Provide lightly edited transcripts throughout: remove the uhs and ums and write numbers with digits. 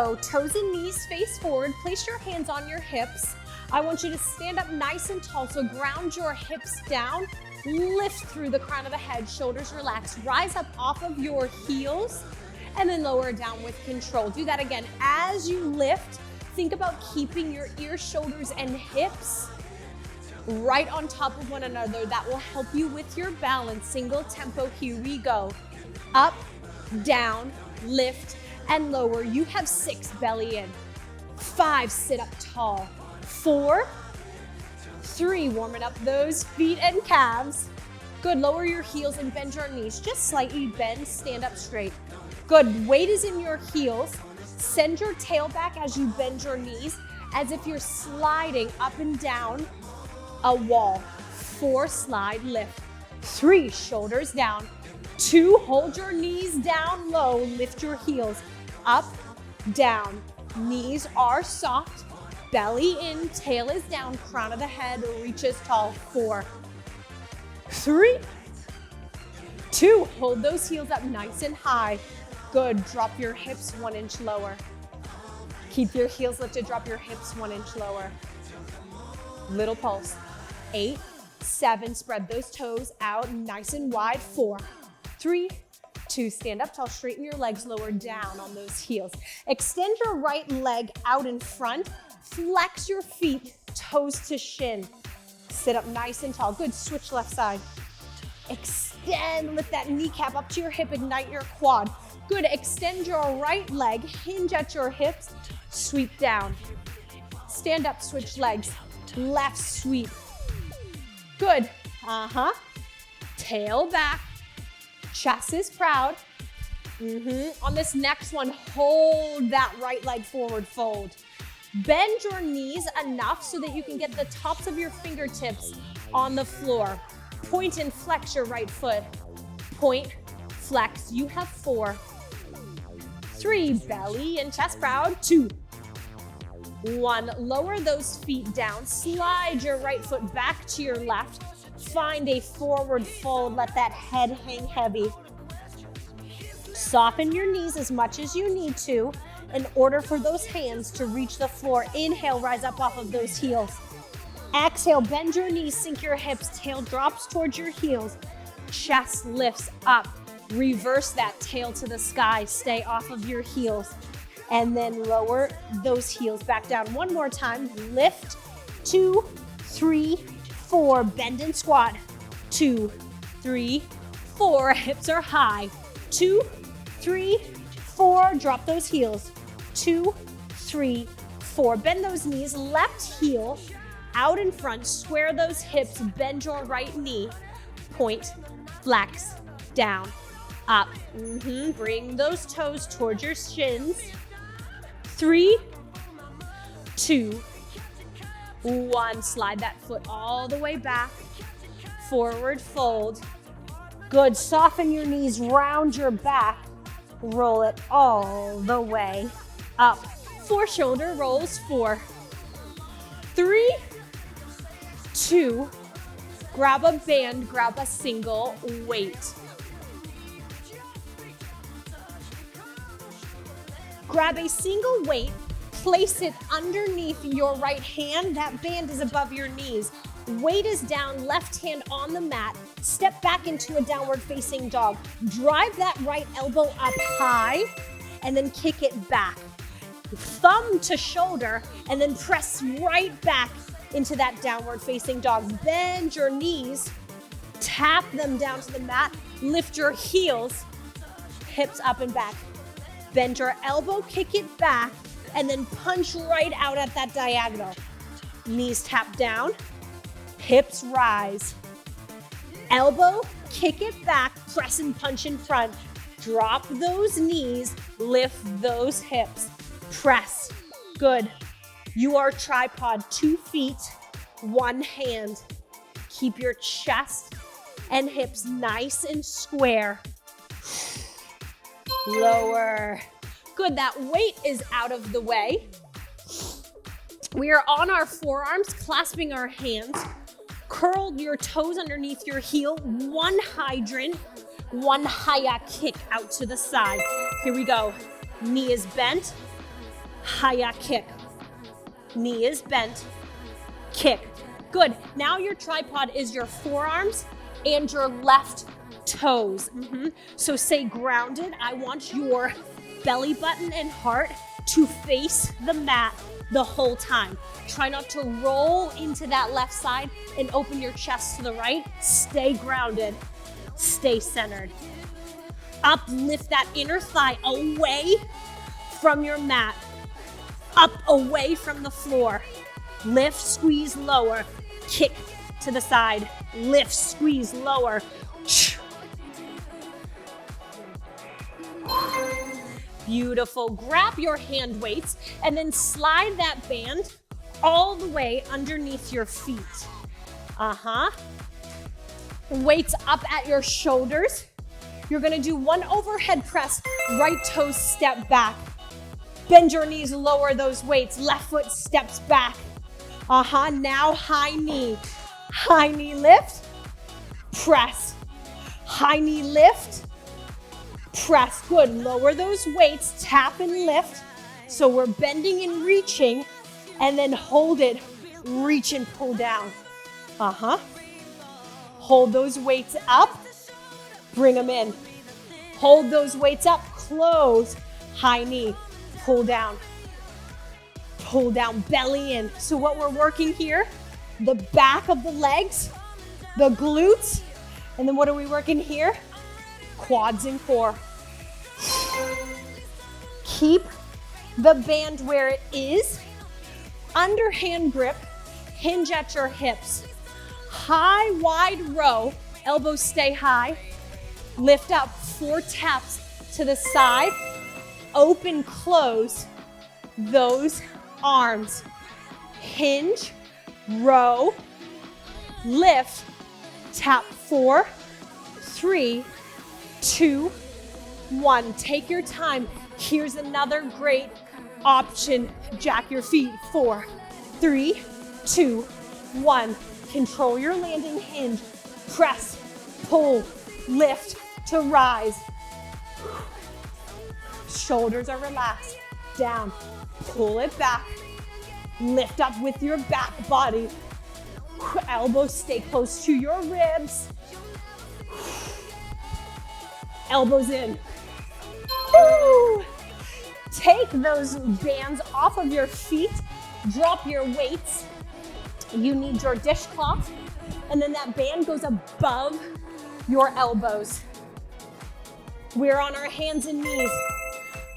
So toes and knees face forward. Place your hands on your hips. I want you to stand up nice and tall. So ground your hips down. Lift through the crown of the head. Shoulders relaxed. Rise up off of your heels and then lower down with control. Do that again. As you lift, think about keeping your ears, shoulders, and hips right on top of one another. That will help you with your balance. Single tempo. Here we go. Up, down, lift, and lower. You have 6, belly in. 5, sit up tall. 4, 3, warming up those feet and calves. Good, lower your heels and bend your knees. Just slightly bend, stand up straight. Good, weight is in your heels. Send your tail back as you bend your knees, as if you're sliding up and down a wall. 4, slide, lift. 3, shoulders down. 2, hold your knees down low, lift your heels. Up, down, knees are soft, belly in, tail is down, crown of the head reaches tall. 4, 3, 2, hold those heels up nice and high. Good, drop your hips 1 inch lower. Keep your heels lifted, drop your hips 1 inch lower. Little pulse. 8, 7, spread those toes out nice and wide. 4, 3, 2, stand up tall, straighten your legs, lower down on those heels. Extend your right leg out in front, flex your feet, toes to shin. Sit up nice and tall. Good, switch left side. Extend, lift that kneecap up to your hip, ignite your quad. Good, extend your right leg, hinge at your hips, sweep down. Stand up, switch legs, left sweep. Good, tail back. Chest is proud. On this next one, hold that right leg forward, fold. Bend your knees enough so that you can get the tops of your fingertips on the floor. Point and flex your right foot. Point, flex. You have 4, 3, belly and chest proud. 2, 1, lower those feet down. Slide your right foot back to your left. Find a forward fold, let that head hang heavy. Soften your knees as much as you need to in order for those hands to reach the floor. Inhale, rise up off of those heels. Exhale, bend your knees, sink your hips, tail drops towards your heels. Chest lifts up. Reverse that tail to the sky, stay off of your heels. And then lower those heels back down. One more time, lift, 2, 3, 4, bend and squat. 2, 3, 4, hips are high. 2, 3, 4, drop those heels. 2, 3, 4, bend those knees, left heel out in front, square those hips, bend your right knee, point, flex, down, up. Bring those toes towards your shins. 3, 2, 1, slide that foot all the way back, forward fold. Good, soften your knees, round your back, roll it all the way up. 4 shoulder rolls, 4, 3, 2, grab a band, grab a single weight. Grab a single weight, place it underneath your right hand. That band is above your knees. Weight is down, left hand on the mat. Step back into a downward facing dog. Drive that right elbow up high and then kick it back. Thumb to shoulder and then press right back into that downward facing dog. Bend your knees, tap them down to the mat, lift your heels, hips up and back. Bend your elbow, kick it back, and then punch right out at that diagonal. Knees tap down, hips rise. Elbow, kick it back, press and punch in front. Drop those knees, lift those hips, press. Good. You are tripod, 2 feet, 1 hand. Keep your chest and hips nice and square. Lower. Good, that weight is out of the way. We are on our forearms, clasping our hands. Curl your toes underneath your heel. 1 hydrant, 1 haya kick out to the side. Here we go. Knee is bent, Hiya kick. Knee is bent. Kick. Good. Now your tripod is your forearms and your left toes. So stay grounded. I want your belly button and heart to face the mat the whole time. Try not to roll into that left side and open your chest to the right. Stay grounded. Stay centered. Up, lift that inner thigh away from your mat. Up, away from the floor. Lift, squeeze, lower. Kick to the side. Lift, squeeze, lower. Beautiful. Grab your hand weights and then slide that band all the way underneath your feet. Weights up at your shoulders. You're gonna do one overhead press, right toes step back. Bend your knees, lower those weights. Left foot steps back. Now high knee. High knee lift, press. High knee lift, press. Good. Lower those weights, tap and lift. So we're bending and reaching, and then hold it. Reach and pull down. Hold those weights up. Bring them in. Hold those weights up. Close. High knee. Pull down. Pull down. Belly in. So what we're working here, the back of the legs, the glutes, and then what are we working here? Quads and core. Keep the band where it is. Underhand grip. Hinge at your hips. High, wide row. Elbows stay high. Lift up. 4 taps to the side. Open, close those arms. Hinge, row, lift, tap. 4, 3, 2, 1. Take your time. Here's another great option. Jack your feet. 4, 3, 2, 1. Control your landing. Hinge, press, pull, lift to rise. Shoulders are relaxed. Down. Pull it back. Lift up with your back body. Elbows stay close to your ribs. Elbows in. Woo! Take those bands off of your feet. Drop your weights. You need your dishcloth. And then that band goes above your elbows. We're on our hands and knees.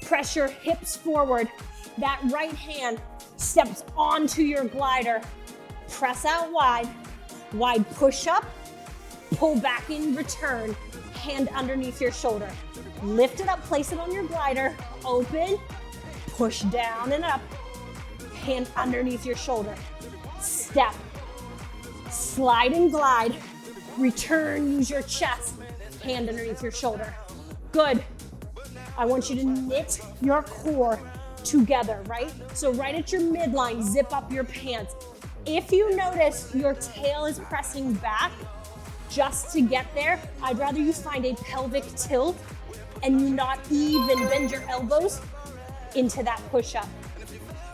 Press your hips forward. That right hand steps onto your glider. Press out wide. Wide push up. Pull back in return. Hand underneath your shoulder. Lift it up, place it on your glider. Open. Push down and up. Hand underneath your shoulder. Step. Slide and glide. Return, use your chest. Hand underneath your shoulder. Good. I want you to knit your core together, right? So right at your midline, zip up your pants. If you notice your tail is pressing back, just to get there, I'd rather you find a pelvic tilt and you not even bend your elbows into that push-up.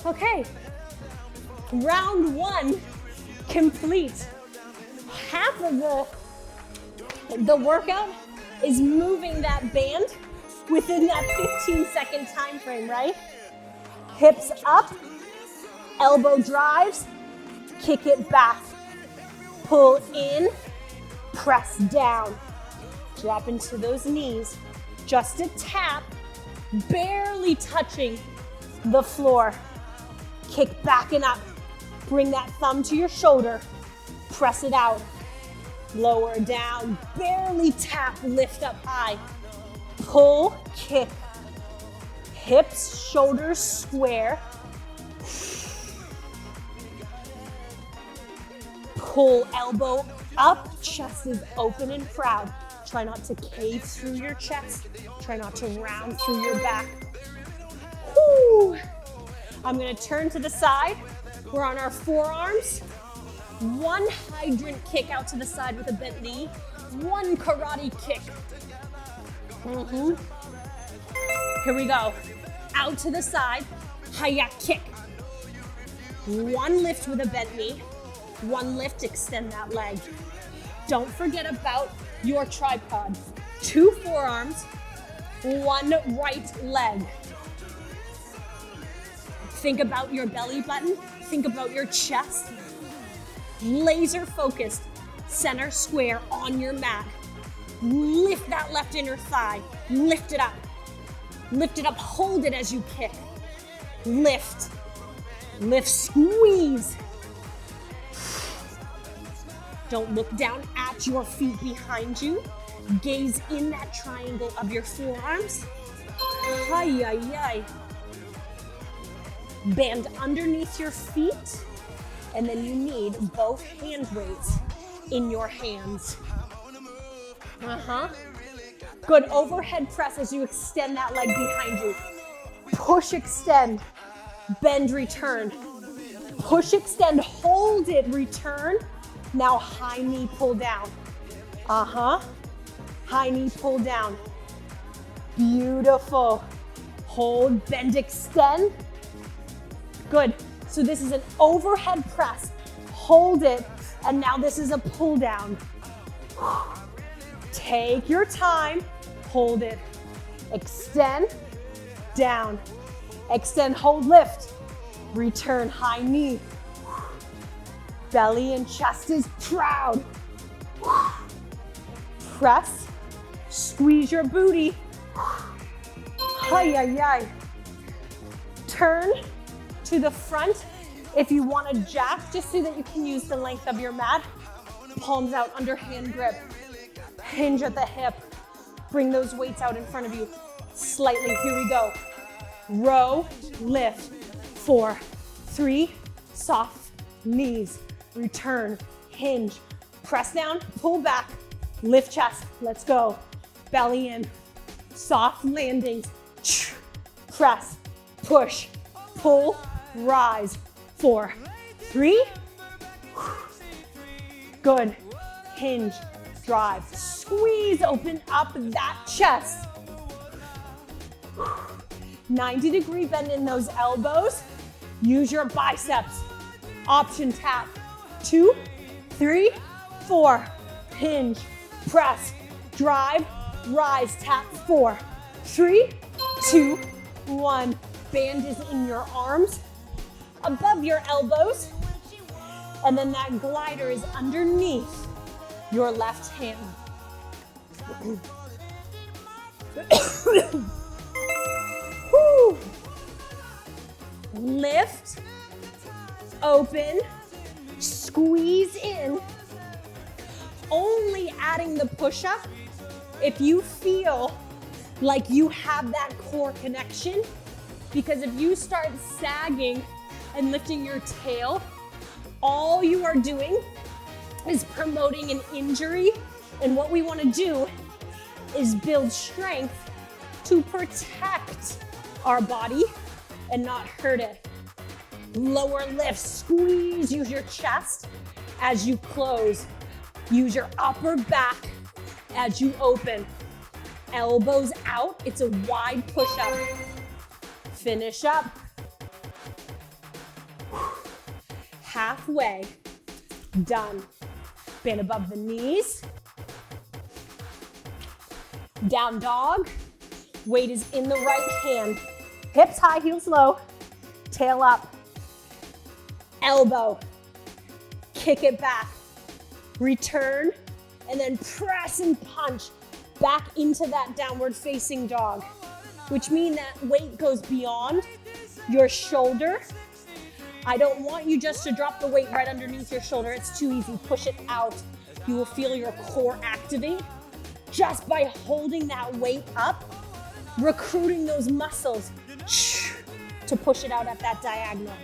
Okay, round 1 complete. Half of the workout is moving that band within that 15-second time frame, right? Hips up, elbow drives, kick it back, pull in, press down, drop into those knees, just a tap, barely touching the floor. Kick back and up, bring that thumb to your shoulder, press it out, lower down, barely tap, lift up high, pull, kick, hips, shoulders square, pull elbow up, chest is open and proud. Try not to cave through your chest. Try not to round through your back. Whew. I'm gonna turn to the side. We're on our forearms. 1 hydrant kick out to the side with a bent knee. 1 karate kick. Here we go. Out to the side. Hiya, kick. One lift with a bent knee. One lift, extend that leg. Don't forget about your tripod. 2 forearms, 1 right leg. Think about your belly button. Think about your chest. Laser focused, center square on your mat. Lift that left inner thigh. Lift it up. Lift it up, hold it as you kick. Lift, lift, squeeze. Don't look down at your feet behind you. Gaze in that triangle of your forearms. Hi, hi, hi. Band underneath your feet, and then you need both hand weights in your hands. Good, overhead press as you extend that leg behind you. Push, extend, bend, return. Push, extend, hold it, return. Now high knee pull down. High knee pull down. Beautiful. Hold, bend, extend. Good. So this is an overhead press. Hold it, and now this is a pull down. Take your time. Hold it. Extend, down. Extend, hold, lift. Return, high knee. Belly and chest is proud. Press, squeeze your booty. Hi, hi, hi. Turn to the front. If you want to jack, just so that you can use the length of your mat. Palms out under hand grip. Hinge at the hip. Bring those weights out in front of you slightly. Here we go. Row, lift. 4, 3, soft knees. Return, hinge. Press down, pull back. Lift chest. Let's go. Belly in. Soft landings. Press, push, pull, rise. 4, 3. Good. Hinge, drive. Squeeze, open up that chest. 90-degree bend in those elbows. Use your biceps. Option tap. 2, 3, 4. Hinge, press, drive, rise, tap. 4, 3, 2, 1. Band is in your arms, above your elbows, and then that glider is underneath your left hand. Lift, open, squeeze in. Only adding the push-up if you feel like you have that core connection, because if you start sagging and lifting your tail, all you are doing is promoting an injury, and what we want to do is build strength to protect our body and not hurt it. Lower lift, squeeze, use your chest as you close. Use your upper back as you open. Elbows out, it's a wide push-up. Finish up. Halfway, done. Bend above the knees. Down dog. Weight is in the right hand. Hips high, heels low. Tail up. Elbow. Kick it back. Return, and then press and punch back into that downward facing dog, which means that weight goes beyond your shoulder. I don't want you just to drop the weight right underneath your shoulder. It's too easy. Push it out. You will feel your core activate just by holding that weight up, recruiting those muscles to push it out at that diagonal.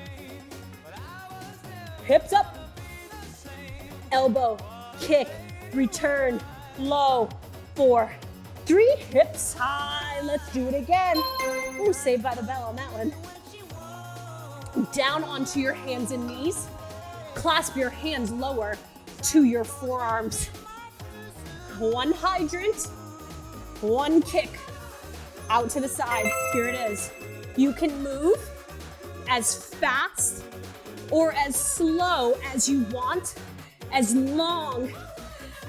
Hips up. Elbow, kick, return, low. 4, 3, hips high. Let's do it again. Ooh, saved by the bell on that one. Down onto your hands and knees. Clasp your hands lower to your forearms. 1 hydrant, 1 kick. Out to the side, here it is. You can move as fast or as slow as you want, as long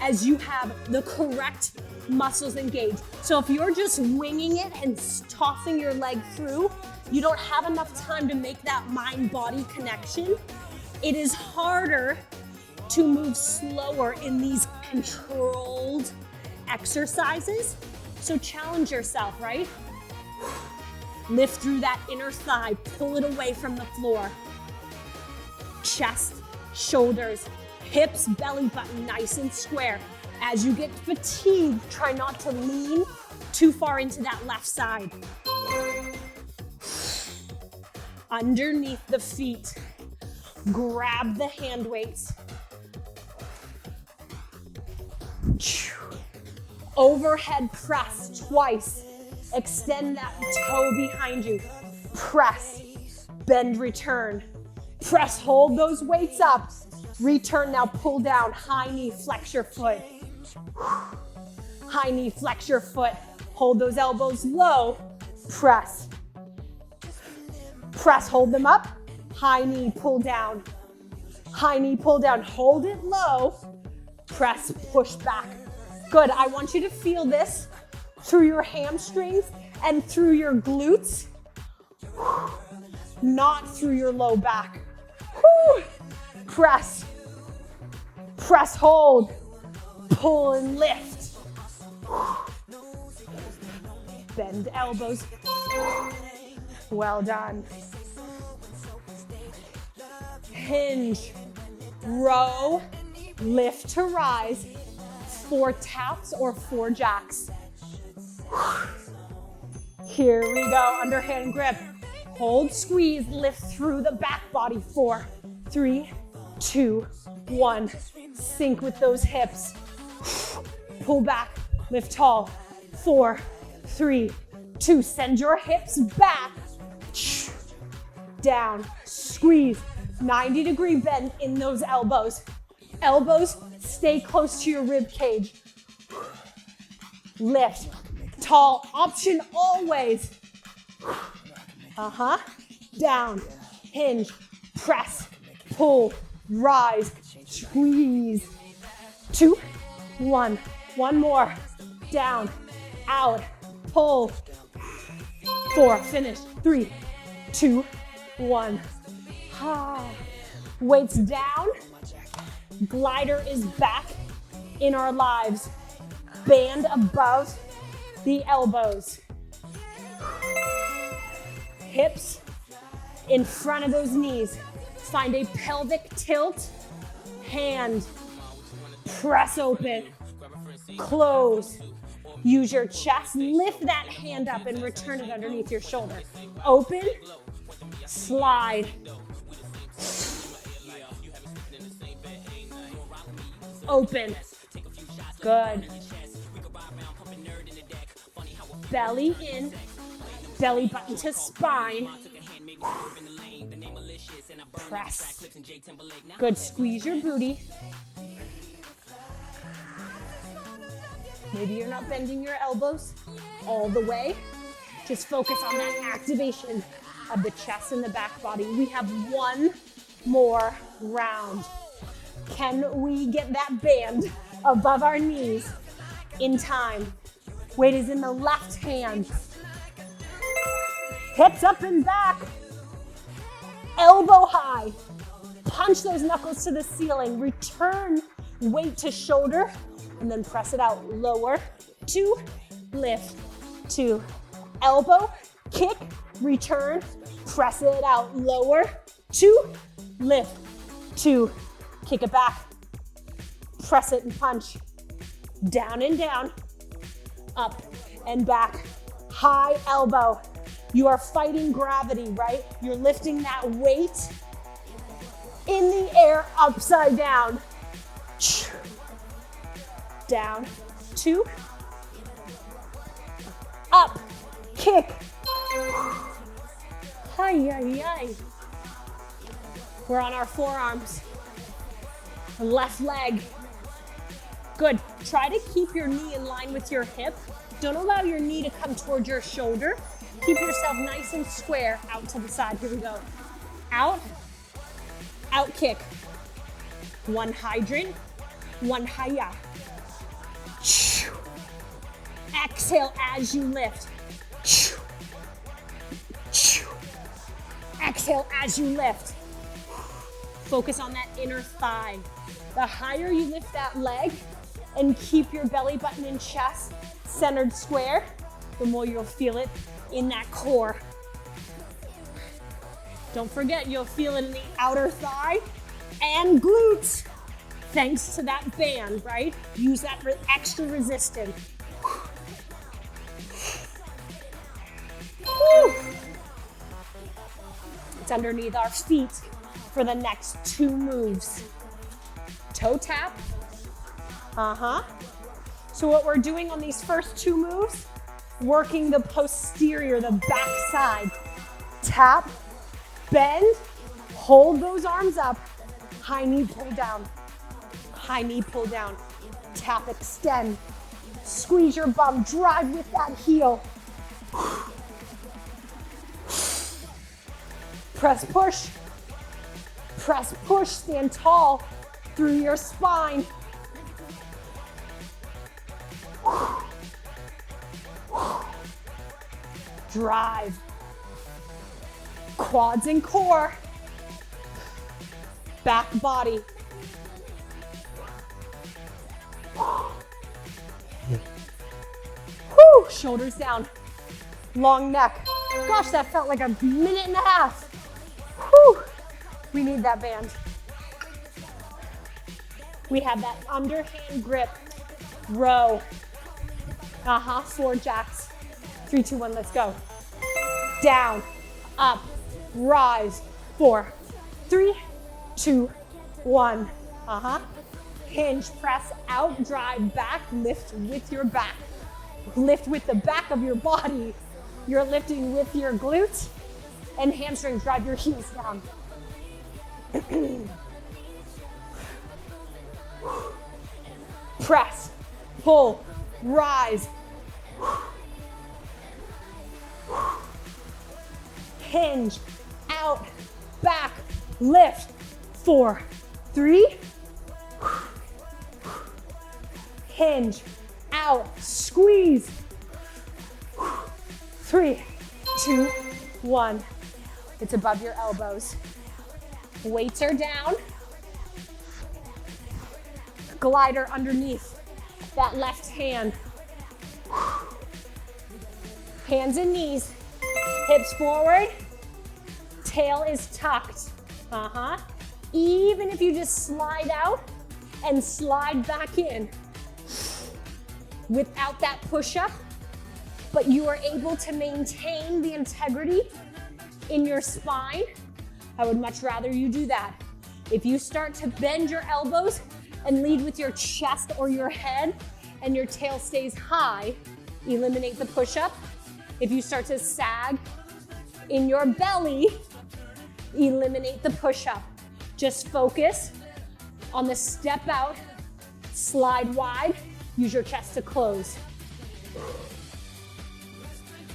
as you have the correct muscles engaged. So if you're just winging it and tossing your leg through, you don't have enough time to make that mind-body connection. It is harder to move slower in these controlled exercises. So challenge yourself, right? Lift through that inner thigh, pull it away from the floor. Chest, shoulders, hips, belly button, nice and square. As you get fatigued, try not to lean too far into that left side. Underneath the feet, grab the hand weights. Overhead press twice. Extend that toe behind you. Press, bend, return. Press, hold those weights up. Return, now pull down, high knee, flex your foot. High knee, flex your foot. Hold those elbows low. Press. Press, hold them up. High knee, pull down. High knee, pull down. Hold it low. Press, push back. Good, I want you to feel this through your hamstrings and through your glutes, not through your low back. Press, press, hold, pull and lift. Bend elbows. Well done. Hinge, row, lift to rise. 4 taps or 4 jacks. Here we go, underhand grip. Hold, squeeze, lift through the back body. 4, 3, 2, 1. Sync with those hips. Pull back, lift tall. 4, 3, 2. Send your hips back. Down, squeeze. 90-degree bend in those elbows. Elbows stay close to your rib cage. Lift, tall, option always. Down, hinge, press, pull, rise, squeeze. 2, 1. One more. Down, out, pull. 4, finish. 3, 2, 1. Weights down. Glider is back in our lives. Band above the elbows. Hips in front of those knees. Find a pelvic tilt. Hand. Press open. Close. Use your chest. Lift that hand up and return it underneath your shoulder. Open. Slide. Open. Good. Belly in, belly button to spine. Press. Good, squeeze your booty. Maybe you're not bending your elbows all the way. Just focus on that activation of the chest and the back body. We have one more round. Can we get that band above our knees in time? Weight is in the left hand. Hips up and back. Elbow high. Punch those knuckles to the ceiling. Return weight to shoulder and then press it out. Lower, 2, lift, 2. Elbow, kick, return, press it out. Lower, 2, lift, 2. Kick it back. Press it and punch. Down and down. Up and back. High elbow. You are fighting gravity, right? You're lifting that weight in the air, upside down. Down, 2. Up, kick. Hi, hi, hi. We're on our forearms. Left leg. Good. Try to keep your knee in line with your hip. Don't allow your knee to come towards your shoulder. Keep yourself nice and square out to the side. Here we go. out, out kick. One hydrant, one hiya. Exhale as you lift. Exhale as you lift. Focus on that inner thigh. The higher you lift that leg and keep your belly button and chest centered square, the more you'll feel it in that core. Don't forget, you'll feel it in the outer thigh and glutes, thanks to that band, right? Use that for extra resistance. Woo. It's underneath our feet for the next 2 moves. Toe tap. So what we're doing on these first 2 moves, working the posterior, the back side. Tap, bend, hold those arms up, high knee pull down, high knee pull down. Tap, extend, squeeze your bum, drive with that heel. Press, push, stand tall through your spine. Drive. Quads and core. Back body. Whew, shoulders down. Long neck. Gosh, that felt like a minute and a half. Whew. We need that band. We have that underhand grip. Row. 4 jacks. 3, 2, 1, let's go. Down, up, rise. 4, 3, 2, 1. Hinge, press out, drive back, lift with your back. Lift with the back of your body. You're lifting with your glutes and hamstrings. Drive your heels down. Press, pull, rise. Hinge, out, back, lift. 4, 3. Hinge, out, squeeze. 3, 2, 1. It's above your elbows. Weights are down. Glider underneath that left hand. Hands and knees. Hips forward. Tail is tucked. Even if you just slide out and slide back in without that push-up, but you are able to maintain the integrity in your spine, I would much rather you do that. If you start to bend your elbows and lead with your chest or your head and your tail stays high, eliminate the push-up. If you start to sag in your belly, eliminate the push-up. Just focus on the step out, slide wide, use your chest to close.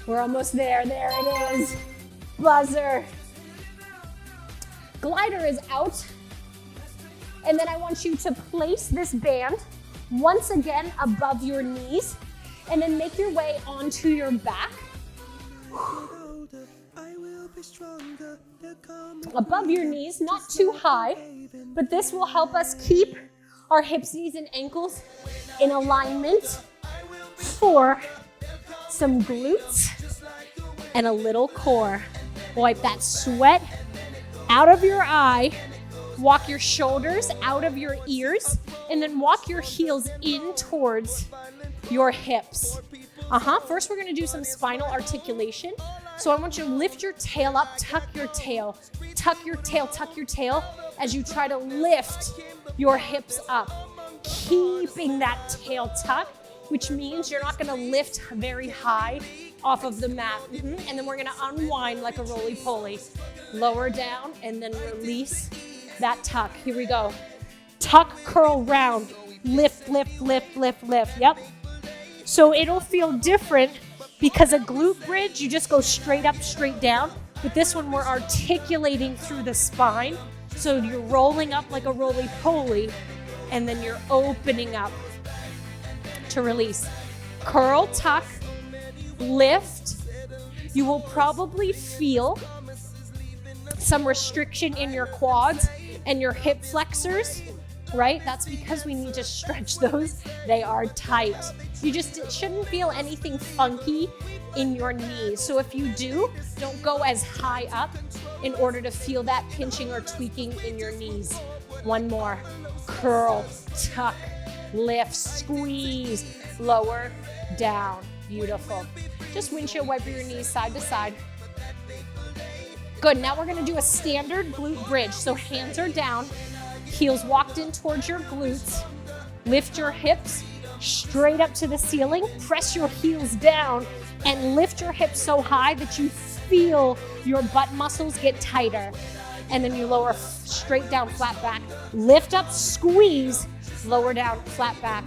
We're almost there. There it is. Buzzer. Glider is out. And then I want you to place this band once again above your knees and then make your way onto your back. Above your knees, not too high, but this will help us keep our hips, knees, and ankles in alignment for some glutes and a little core. Wipe that sweat out of your eye. Walk your shoulders out of your ears, and then walk your heels in towards your hips. First, we're gonna do some spinal articulation. So I want you to lift your tail up, tuck your tail, tuck your tail, tuck your tail as you try to lift your hips up, keeping that tail tucked, which means you're not gonna lift very high off of the mat. And then we're gonna unwind like a roly-poly. Lower down and then release that tuck. Here we go. Tuck, curl, round. Lift, lift, lift, lift, lift. Yep. So it'll feel different because a glute bridge, you just go straight up, straight down. But this one, we're articulating through the spine. So you're rolling up like a roly-poly, and then you're opening up to release. Curl, tuck, lift. You will probably feel some restriction in your quads and your hip flexors, right? That's because we need to stretch those. They are tight. You just shouldn't feel anything funky in your knees. So if you do, don't go as high up in order to feel that pinching or tweaking in your knees. One more. Curl, tuck, lift, squeeze, lower, down. Beautiful. Just windshield wiper your knees side to side. Good, now we're gonna do a standard glute bridge. So hands are down, heels walked in towards your glutes. Lift your hips straight up to the ceiling. Press your heels down and lift your hips so high that you feel your butt muscles get tighter. And then you lower straight down, flat back. Lift up, squeeze, lower down, flat back.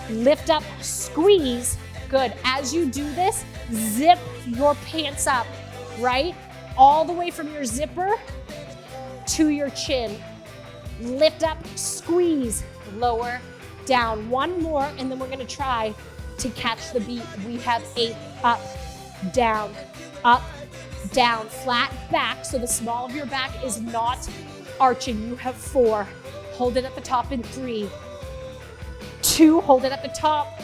Lift up, squeeze. Good. As you do this, zip your pants up, right? All the way from your zipper to your chin. Lift up, squeeze, lower, down. One more, and then we're gonna try to catch the beat. We have 8, up, down, flat back. So the small of your back is not arching. You have 4. Hold it at the top in 3, 2, hold it at the top.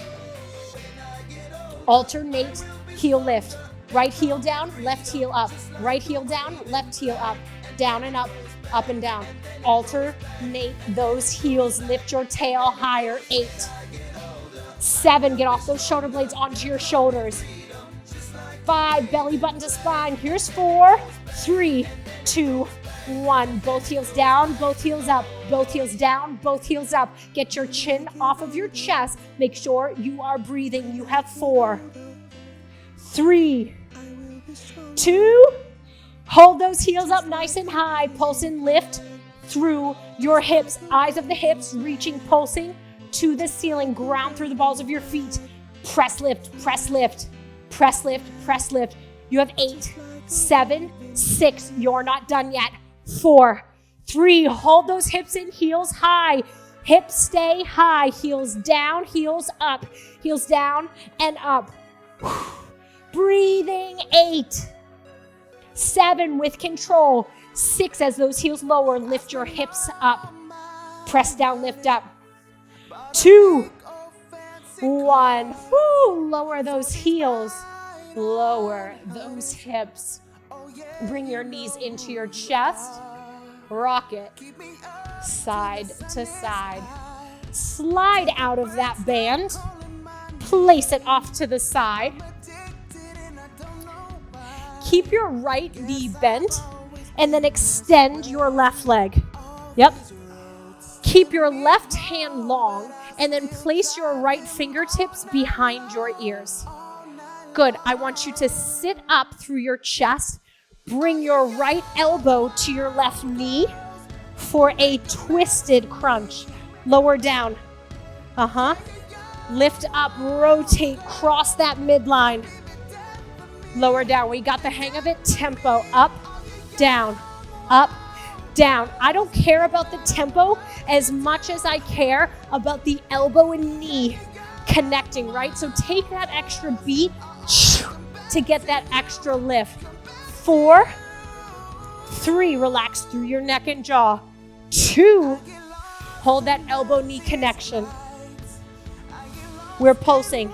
Alternate heel lift. Right heel down, left heel up. Right heel down, left heel up. Down and up and down. Alternate those heels. Lift your tail higher. 8, 7, get off those shoulder blades onto your shoulders. 5, belly button to spine. Here's 4, 3, 2, 1. Both heels down, both heels up, both heels down, both heels up. Get your chin off of your chest. Make sure you are breathing. You have 4, 3, 2, hold those heels up nice and high. Pulse and lift through your hips. Eyes of the hips, reaching, pulsing to the ceiling. Ground through the balls of your feet. Press, lift, press, lift, press, lift, press, lift. You have 8, 7, 6. You're not done yet. 4, 3, hold those hips and heels high. Hips stay high. Heels down, heels up. Heels down and up. Breathing. 8, 7 with control. 6 as those heels lower. Lift your hips up. Press down, lift up. 2, 1. Woo. Lower those heels. Lower those hips. Bring your knees into your chest. Rock it side to side. Slide out of that band. Place it off to the side. Keep your right knee bent and then extend your left leg. Yep. Keep your left hand long and then place your right fingertips behind your ears. Good. I want you to sit up through your chest. Bring your right elbow to your left knee for a twisted crunch. Lower down. Lift up, rotate, cross that midline. Lower down. We got the hang of it. Tempo. Up, down, up, down. I don't care about the tempo as much as I care about the elbow and knee connecting, right? So take that extra beat to get that extra lift. 4, 3, relax through your neck and jaw. 2, hold that elbow knee connection. We're pulsing.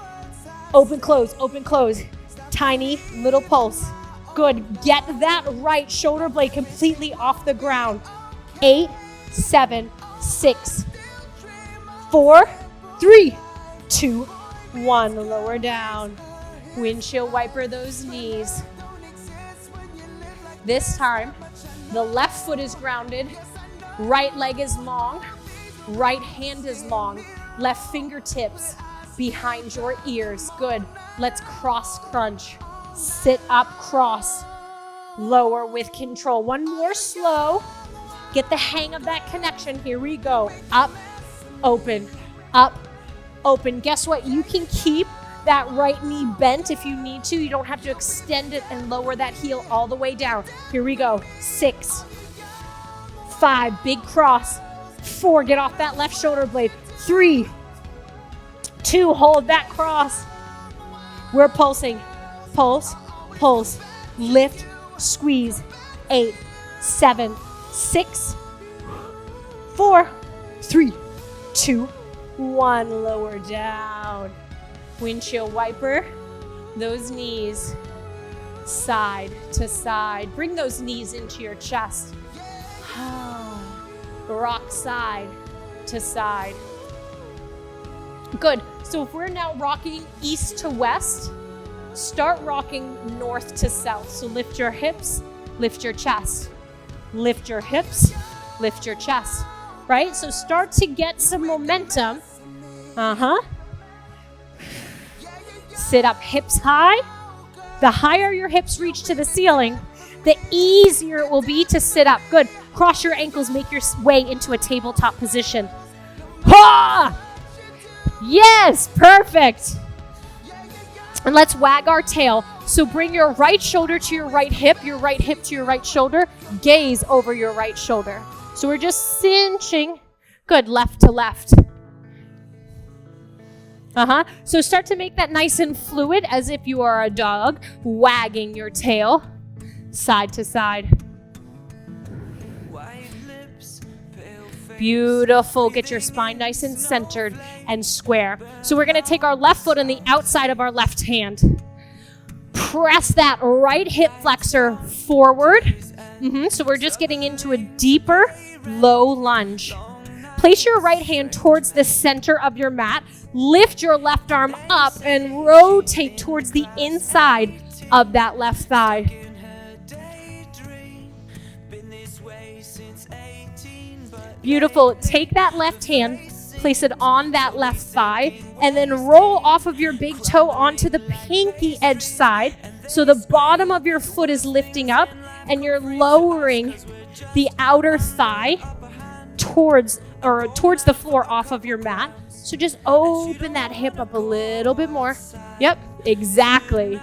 Open, close, open, close. Tiny little pulse. Good. Get that right shoulder blade completely off the ground. 8, 7, 6, 4, 3, 2, 1. Lower down. Windshield wiper those knees. This time, the left foot is grounded, right leg is long, right hand is long, left fingertips behind your ears. Good. Let's cross crunch. Sit up, cross, lower with control. One more slow. Get the hang of that connection. Here we go. Up, open, up, open. Guess what? You can keep that right knee bent if you need to. You don't have to extend it and lower that heel all the way down. Here we go. 6, 5, big cross. 4, get off that left shoulder blade. 3, 2, hold that cross. We're pulsing. Pulse, pulse, lift, squeeze. 8, 7, 6, 4, 3, 2, 1. Lower down. Windshield wiper. Those knees side to side. Bring those knees into your chest. Rock side to side. Good. So if we're now rocking east to west, start rocking north to south. So lift your hips, lift your chest. Lift your hips, lift your chest. Right? So start to get some momentum. Sit up hips high. The higher your hips reach to the ceiling, the easier it will be to sit up. Good. Cross your ankles, make your way into a tabletop position. Ha! Yes, perfect. And let's wag our tail. So bring your right shoulder to your right hip to your right shoulder. Gaze over your right shoulder. So we're just cinching. Good, left to left. So start to make that nice and fluid as if you are a dog, wagging your tail side to side. Beautiful. Get your spine nice and centered and square. So we're going to take our left foot on the outside of our left hand. Press that right hip flexor forward. So we're just getting into a deeper low lunge. Place your right hand towards the center of your mat. Lift your left arm up and rotate towards the inside of that left thigh. Beautiful. Take that left hand, place it on that left thigh, and then roll off of your big toe onto the pinky edge side. So the bottom of your foot is lifting up and you're lowering the outer thigh towards the floor off of your mat. So just open that hip up a little bit more. Yep, exactly.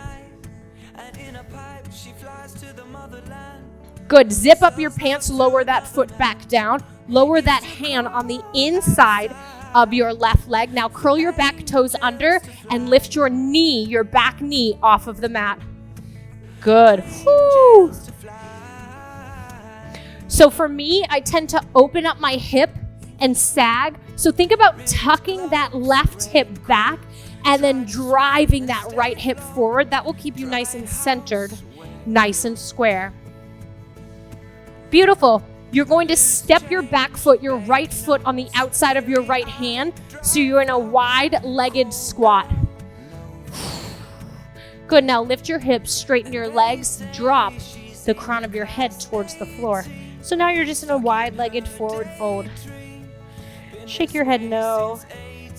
Good. Zip up your pants, lower that foot back down. Lower that hand on the inside of your left leg. Now curl your back toes under and lift your knee, your back knee off of the mat. Good. Woo. So for me, I tend to open up my hip and sag. So think about tucking that left hip back and then driving that right hip forward. That will keep you nice and centered, nice and square. Beautiful. You're going to step your back foot, your right foot on the outside of your right hand. So you're in a wide-legged squat. Good. Now lift your hips, straighten your legs, drop the crown of your head towards the floor. So now you're just in a wide-legged forward fold. Shake your head no.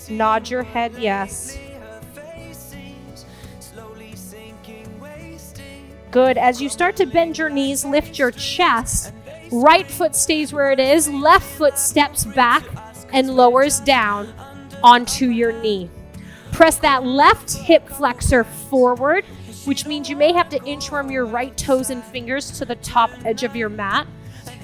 Nod your head yes. Good. As you start to bend your knees, lift your chest. Right foot stays where it is. Left foot steps back and lowers down onto your knee. Press that left hip flexor forward, which means you may have to inchworm your right toes and fingers to the top edge of your mat.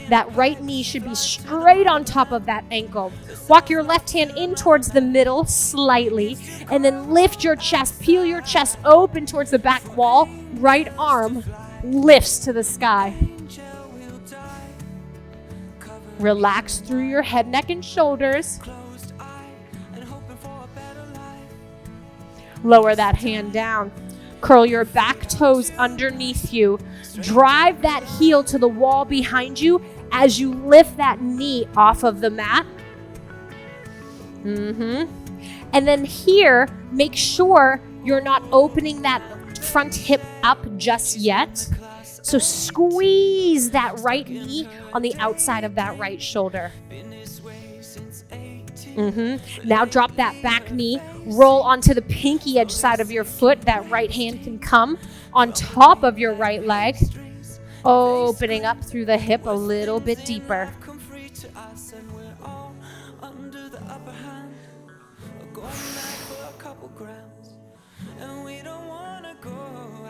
That right knee should be straight on top of that ankle. Walk your left hand in towards the middle slightly, and then lift your chest. Peel your chest open towards the back wall. Right arm lifts to the sky. Relax through your head, neck, and shoulders. Lower that hand down. Curl your back toes underneath you. Drive that heel to the wall behind you as you lift that knee off of the mat. And then here, make sure you're not opening that front hip up just yet. So squeeze that right knee on the outside of that right shoulder. Now drop that back knee, roll onto the pinky edge side of your foot. That right hand can come on top of your right leg, opening up through the hip a little bit deeper.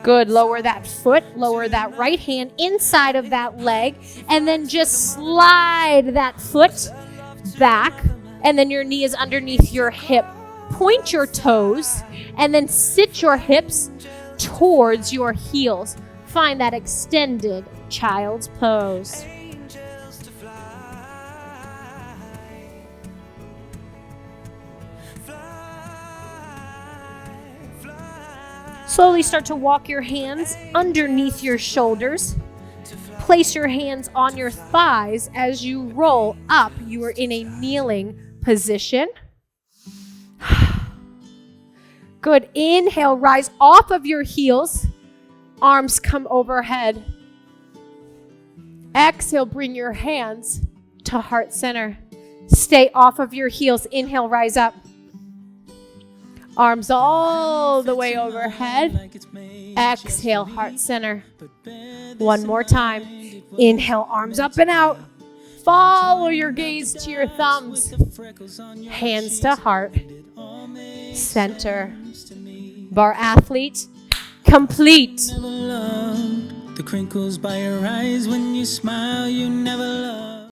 Good. Lower that foot, lower that right hand inside of that leg, and then just slide that foot back, and then your knee is underneath your hip. Point your toes, and then sit your hips towards your heels. Find that extended child's pose. Slowly start to walk your hands underneath your shoulders. Place your hands on your thighs as you roll up. You are in a kneeling position. Good. Inhale, rise off of your heels. Arms come overhead. Exhale, bring your hands to heart center. Stay off of your heels. Inhale, rise up. Arms all the way overhead. Exhale, heart center. One more time. Inhale, arms up and out. Follow your gaze to your thumbs. Hands to heart. Center. Bar athlete, complete. The crinkles by your eyes when you smile, you never love.